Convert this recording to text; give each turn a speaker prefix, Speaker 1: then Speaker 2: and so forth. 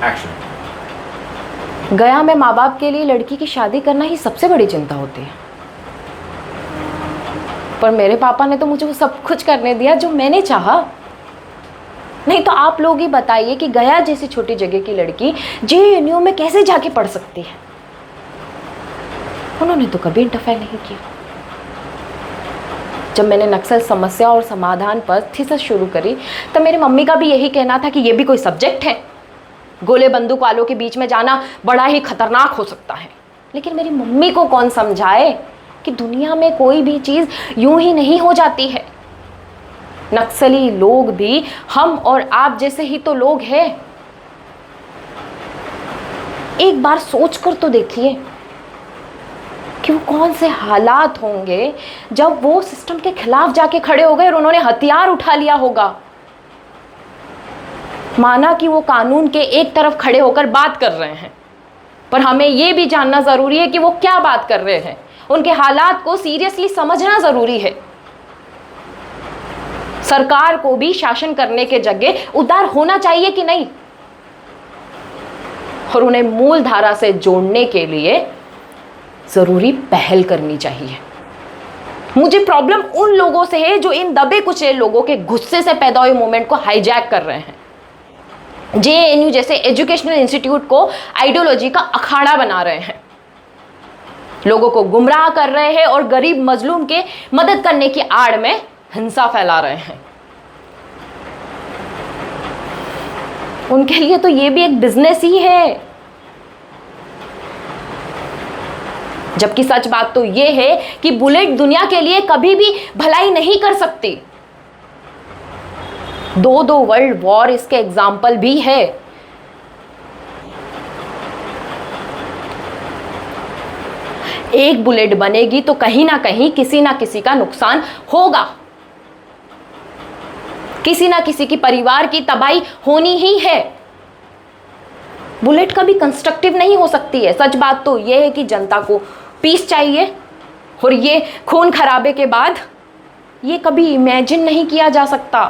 Speaker 1: Action.
Speaker 2: गया में माँ बाप के लिए लड़की की शादी करना ही सबसे बड़ी चिंता होती है, पर मेरे पापा ने तो मुझे वो सब कुछ करने दिया जो मैंने चाहा। नहीं तो आप लोग ही बताइए कि गया जैसी छोटी जगह की लड़की जेएनयू में कैसे जाके पढ़ सकती है। उन्होंने तो कभी इंटरफेयर नहीं किया। जब मैंने नक्सल समस्या और समाधान पर थीसिस शुरू करी तब मेरी मम्मी का भी यही कहना था कि ये भी कोई सब्जेक्ट है, गोले बंदूक वालों के बीच में जाना बड़ा ही खतरनाक हो सकता है। लेकिन मेरी मम्मी को कौन समझाए कि दुनिया में कोई भी चीज़ यूं ही नहीं हो जाती है। नक्सली लोग भी हम और आप जैसे ही तो लोग हैं। एक बार सोचकर तो देखिए कि वो कौन से हालात होंगे जब वो सिस्टम के खिलाफ जाके खड़े हो गए और उन्होंने हथियार उठा लिया होगा। माना कि वो कानून के एक तरफ खड़े होकर बात कर रहे हैं, पर हमें ये भी जानना जरूरी है कि वो क्या बात कर रहे हैं। उनके हालात को सीरियसली समझना जरूरी है। सरकार को भी शासन करने के जगह उदार होना चाहिए कि नहीं, और उन्हें मूल धारा से जोड़ने के लिए जरूरी पहल करनी चाहिए। मुझे प्रॉब्लम उन लोगों से है जो इन दबे कुचले लोगों के गुस्से से पैदा हुए मूवमेंट को हाईजैक कर रहे हैं, जेएनयू जैसे एजुकेशनल इंस्टीट्यूट को आइडियोलॉजी का अखाड़ा बना रहे हैं, लोगों को गुमराह कर रहे हैं और गरीब मजलूम के मदद करने की आड़ में हिंसा फैला रहे हैं। उनके लिए तो ये भी एक बिजनेस ही है। जबकि सच बात तो ये है कि बुलेट दुनिया के लिए कभी भी भलाई नहीं कर सकती। दो वर्ल्ड वॉर इसके एग्जाम्पल भी है। एक बुलेट बनेगी तो कहीं ना कहीं किसी ना किसी का नुकसान होगा, किसी ना किसी की परिवार की तबाही होनी ही है। बुलेट कभी कंस्ट्रक्टिव नहीं हो सकती है। सच बात तो यह है कि जनता को पीस चाहिए, और ये खून खराबे के बाद ये कभी इमेजिन नहीं किया जा सकता।